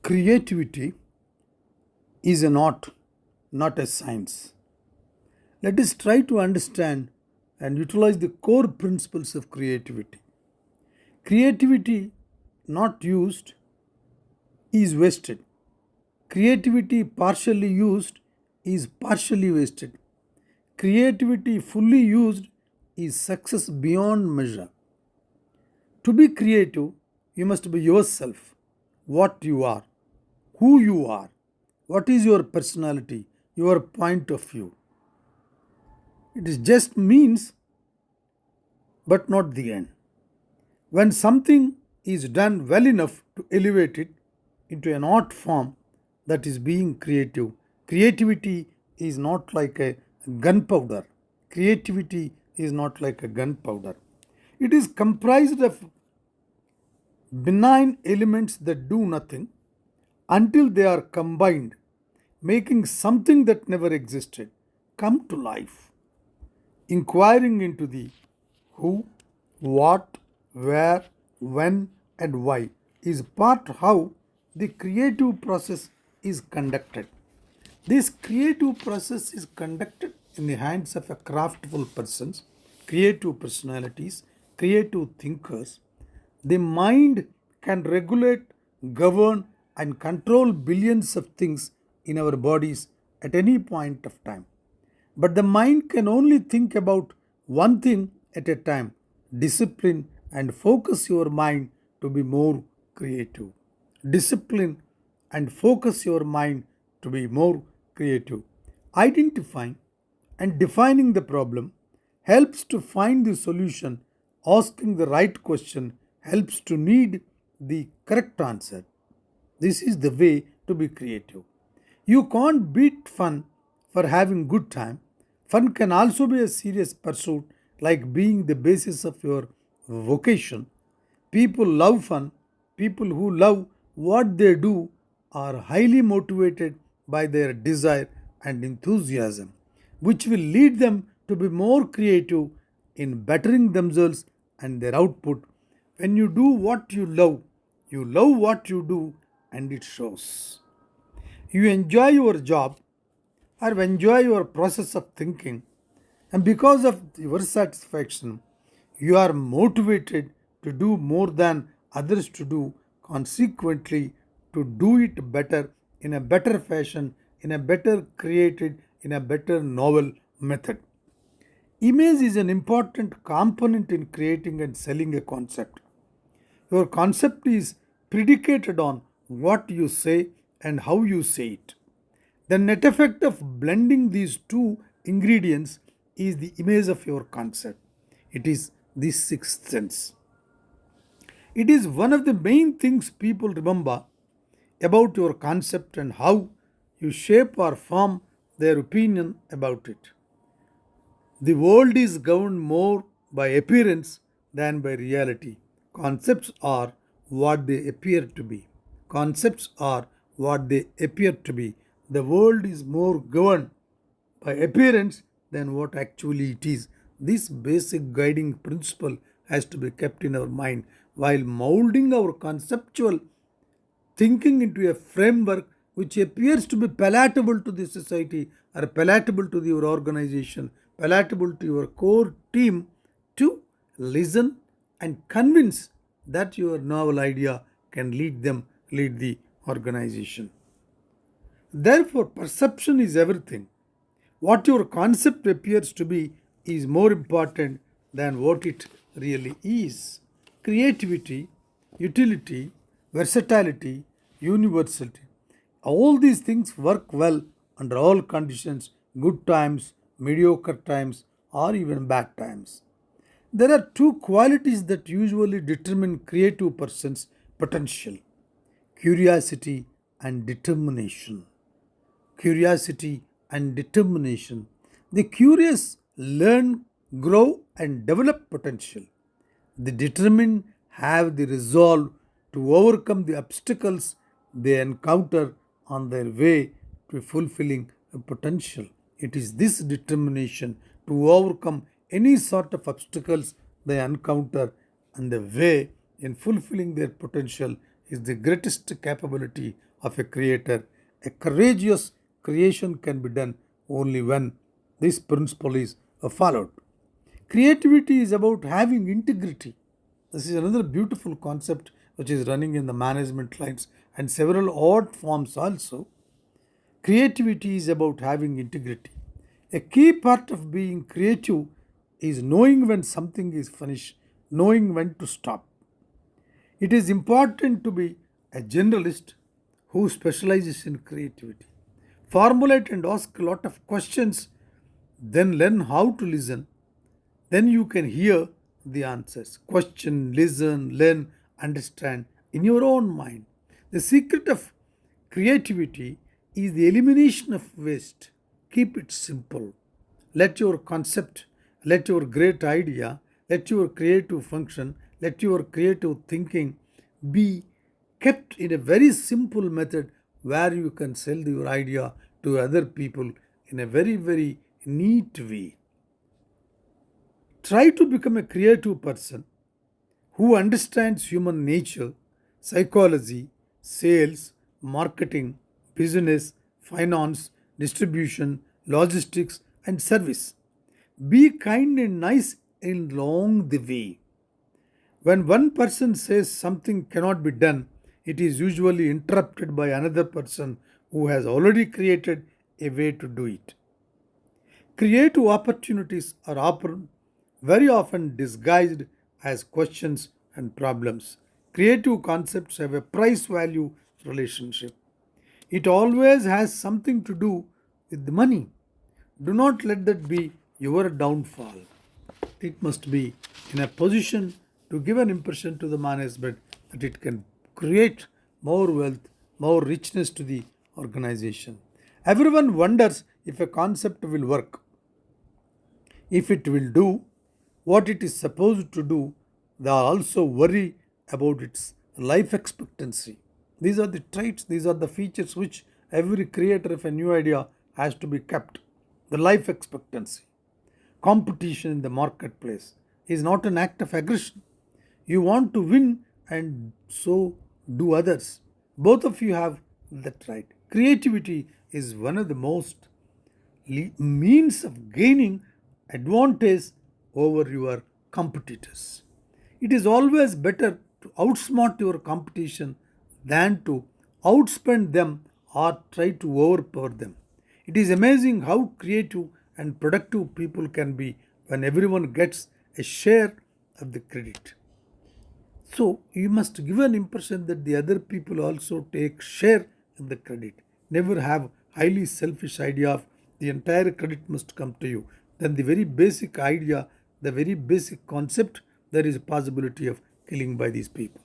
Creativity is an art, not a science. Let us try to understand and utilize the core principles of creativity. Creativity not used is wasted. Creativity partially used is partially wasted. Creativity fully used is success beyond measure. To be creative, you must be yourself, what you are, who you are, what is your personality, your point of view. It is just means but not the end. When something is done well enough to elevate it into an art form that is being creative, creativity is not like a gunpowder. Creativity is not like a gunpowder. It is comprised of benign elements that do nothing until they are combined, making something that never existed come to life. Inquiring into the who, what, where, when, and why is part how the creative process is conducted. This creative process is conducted in the hands of a craftful persons, creative personalities, creative thinkers. The mind can regulate, govern, and control billions of things in our bodies at any point of time. But the mind can only think about one thing at a time. Discipline and focus your mind to be more creative. Discipline and focus your mind to be more creative. Identifying and defining the problem helps to find the solution. Asking the right question helps to need the correct answer. This is the way to be creative. You can't beat fun for having good time. Fun can also be a serious pursuit like being the basis of your vocation. People love fun. People who love what they do are highly motivated by their desire and enthusiasm, which will lead them to be more creative in bettering themselves and their output. When you love what you do, and it shows. You enjoy your job or enjoy your process of thinking, and because of your satisfaction, you are motivated to do more than others to do, consequently, to do it better in a better fashion, in a better created, in a better novel method. Image is an important component in creating and selling a concept. Your concept is predicated on what you say and how you say it. The net effect of blending these two ingredients is the image of your concept. It is the sixth sense. It is one of the main things people remember about your concept and how you shape or form their opinion about it. The world is governed more by appearance than by reality. Concepts are what they appear to be. Concepts are what they appear to be. The world is more governed by appearance than what actually it is. This basic guiding principle has to be kept in our mind while molding our conceptual thinking into a framework which appears to be palatable to the society or palatable to your organization, palatable to your core team to listen and convince that your novel idea can lead the organization. Therefore, perception is everything. What your concept appears to be is more important than what it really is. Creativity, utility, versatility, universality. All these things work well under all conditions, good times, mediocre times, or even bad times. There are two qualities that usually determine creative person's potential: curiosity and determination. Curiosity and determination. The curious learn, grow, and develop potential. The determined have the resolve to overcome the obstacles they encounter on their way to fulfilling a potential. It is this determination to overcome any sort of obstacles they encounter on the way in fulfilling their potential is the greatest capability of a creator. A courageous creation can be done only when this principle is followed. Creativity is about having integrity. This is another beautiful concept which is running in the management lines and several art forms also. Creativity is about having integrity. A key part of being creative is knowing when something is finished, knowing when to stop. It is important to be a generalist who specializes in creativity. Formulate and ask a lot of questions, then learn how to listen. Then you can hear the answers. Question, listen, learn, understand in your own mind. The secret of creativity is the elimination of waste. Keep it simple. Let your concept, let your great idea, let your creative function, let your creative thinking be kept in a very simple method where you can sell your idea to other people in a very, very neat way. Try to become a creative person who understands human nature, psychology, sales, marketing, business, finance, distribution, logistics, and service. Be kind and nice along the way. When one person says something cannot be done, it is usually interrupted by another person who has already created a way to do it. Creative opportunities are very often disguised as questions and problems. Creative concepts have a price value relationship. It always has something to do with the money. Do not let that be your downfall. It must be in a position to give an impression to the management that it can create more wealth, more richness to the organization. Everyone wonders if a concept will work, if it will do what it is supposed to do. They also worry about its life expectancy. These are the traits, these are the features which every creator of a new idea has to be kept. The life expectancy. Competition in the marketplace is not an act of aggression. You want to win, and so do others. Both of you have that right. Creativity is one of the most means of gaining advantage over your competitors. It is always better to outsmart your competition than to outspend them or try to overpower them. It is amazing how creative and productive people can be when everyone gets a share of the credit. So you must give an impression that the other people also take share in the credit. Never have highly selfish idea of the entire credit must come to you. Then the very basic idea, the very basic concept, there is a possibility of killing by these people.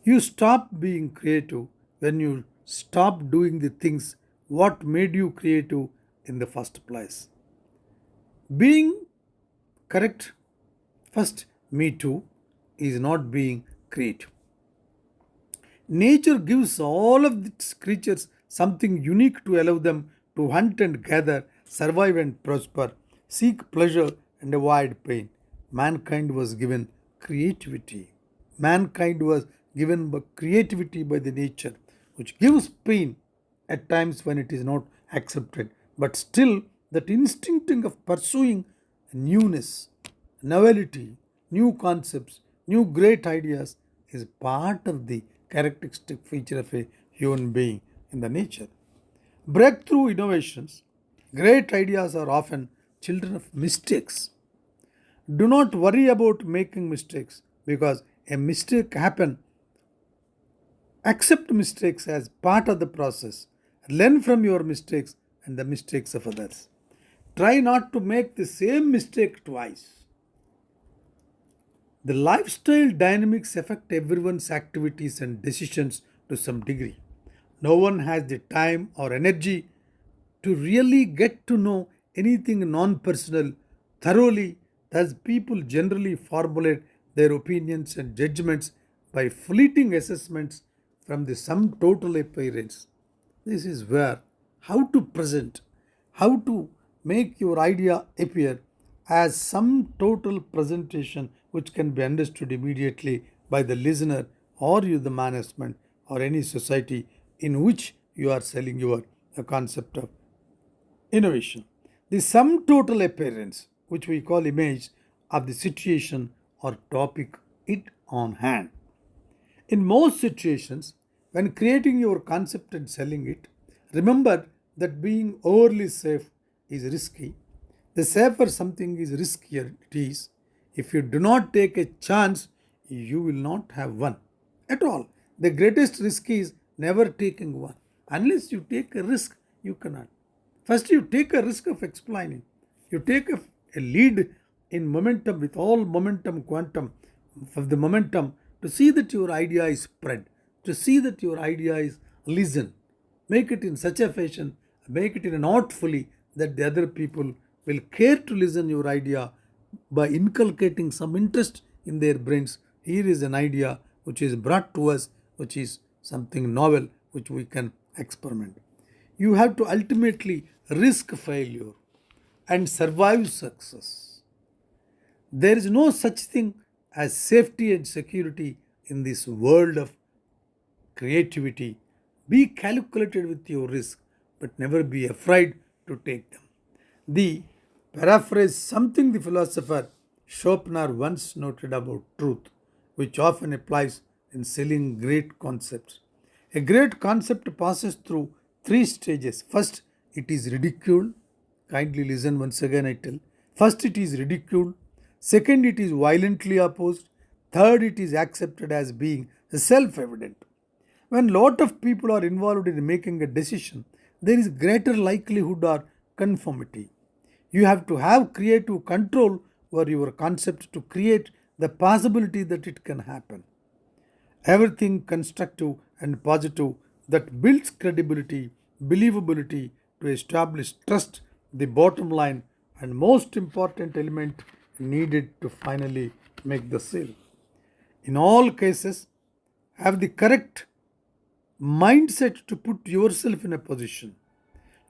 You stop being creative when you stop doing the things what made you creative in the first place. Being correct, first, me too, is not being creative. Nature gives all of its creatures something unique to allow them to hunt and gather, survive and prosper, seek pleasure and avoid pain. Mankind was given creativity. Mankind was given by creativity by the nature, which gives pain at times when it is not accepted. But still, that instinct of pursuing newness, novelty, new concepts, new great ideas is part of the characteristic feature of a human being in the nature. Breakthrough innovations, great ideas are often children of mistakes. Do not worry about making mistakes because a mistake happen. Accept mistakes as part of the process. Learn from your mistakes and the mistakes of others. Try not to make the same mistake twice. The lifestyle dynamics affect everyone's activities and decisions to some degree. No one has the time or energy to really get to know anything non personal thoroughly. Thus, people generally formulate their opinions and judgments by fleeting assessments from the sum total appearance. This is where how to present, how to make your idea appear as some total presentation which can be understood immediately by the listener or you the management or any society in which you are selling your concept of innovation. The sum total appearance, which we call image of the situation or topic it on hand. In most situations, when creating your concept and selling it, remember that being overly safe is risky. The safer something is, riskier it is. If you do not take a chance, you will not have one at all. The greatest risk is never taking one. Unless you take a risk, you cannot. First, you take a risk of explaining. You take a lead in momentum with all momentum quantum of the momentum to see that your idea is spread, to see that your idea is listened. Make it in such a fashion, make it in an artfully that the other people will care to listen your idea by inculcating some interest in their brains. Here is an idea which is brought to us, which is something novel, which we can experiment. You have to ultimately risk failure and survive success. There is no such thing as safety and security in this world of creativity. Be calculated with your risk, but never be afraid to take them. The paraphrase something the philosopher Schopenhauer once noted about truth, which often applies in selling great concepts. A great concept passes through three stages. First, it is ridiculed. Kindly listen once again, I tell. First, it is ridiculed. Second, it is violently opposed. Third, it is accepted as being self evident. When a lot of people are involved in making a decision, there is greater likelihood or conformity. You have to have creative control over your concept to create the possibility that it can happen. Everything constructive and positive that builds credibility, believability to establish trust, the bottom line and most important element needed to finally make the sale. In all cases, have the correct mindset to put yourself in a position,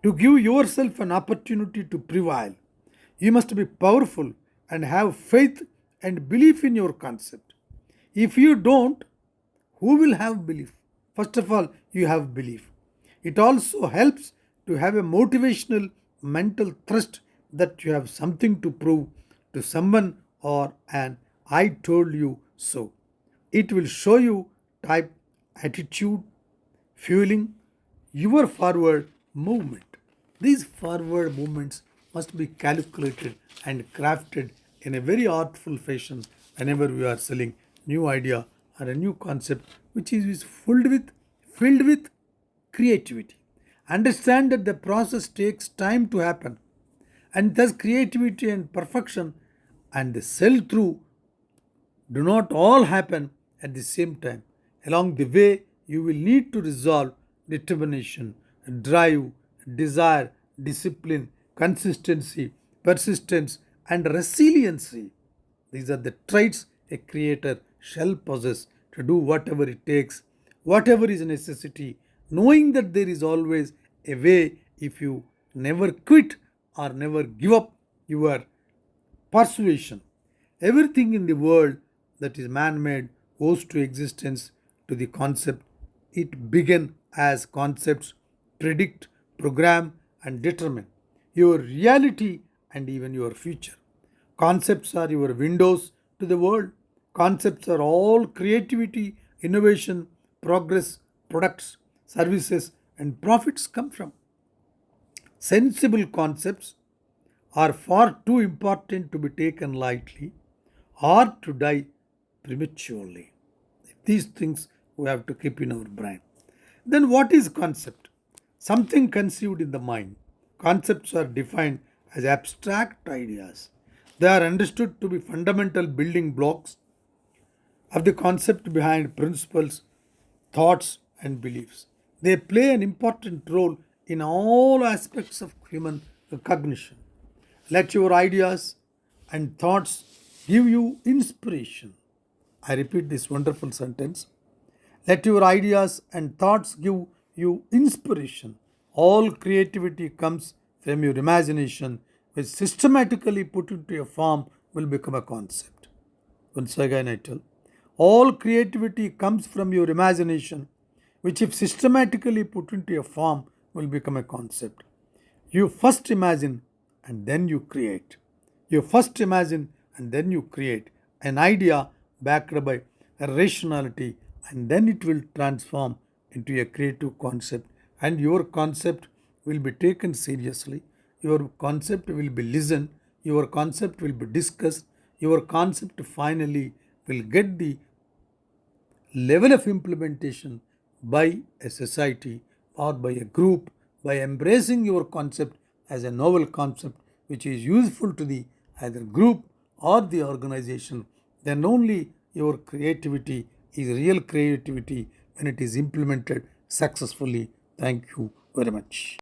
to give yourself an opportunity to prevail. You must be powerful and have faith and belief in your concept. If you don't, who will have belief? First of all, you have belief. It also helps to have a motivational mental thrust that you have something to prove to someone or an I told you so. It will show you type, attitude, fueling your forward movement. These forward movements must be calculated and crafted in a very artful fashion whenever we are selling new idea or a new concept which is filled with creativity. Understand that the process takes time to happen and thus creativity and perfection and the sell through do not all happen at the same time. Along the way, you will need to resolve determination, drive, desire, discipline, consistency, persistence, and resiliency. These are the traits a creator shall possess to do whatever it takes, whatever is a necessity, knowing that there is always a way if you never quit or never give up your persuasion. Everything in the world that is man made owes to existence to the concept. It began as concepts predict, program, and determine your reality and even your future. Concepts are your windows to the world. Concepts are all creativity, innovation, progress, products, services, and profits come from. Sensible concepts are far too important to be taken lightly or to die prematurely. These things we have to keep in our brain. Then, what is concept? Something conceived in the mind. Concepts are defined as abstract ideas. They are understood to be fundamental building blocks of the concept behind principles, thoughts, and beliefs. They play an important role in all aspects of human cognition. Let your ideas and thoughts give you inspiration. I repeat this wonderful sentence. Let your ideas and thoughts give you inspiration. All creativity comes from your imagination, which systematically put into a form will become a concept. Once again, I tell. All creativity comes from your imagination, which, if systematically put into a form, will become a concept. You first imagine and then you create. You first imagine and then you create an idea backed by a rationality, and then it will transform into a creative concept. And your concept will be taken seriously. Your concept will be listened. Your concept will be discussed. Your concept finally will get the level of implementation by a society or by a group by embracing your concept as a novel concept which is useful to the either group or the organization, then only your creativity is real creativity when it is implemented successfully. Thank you very much.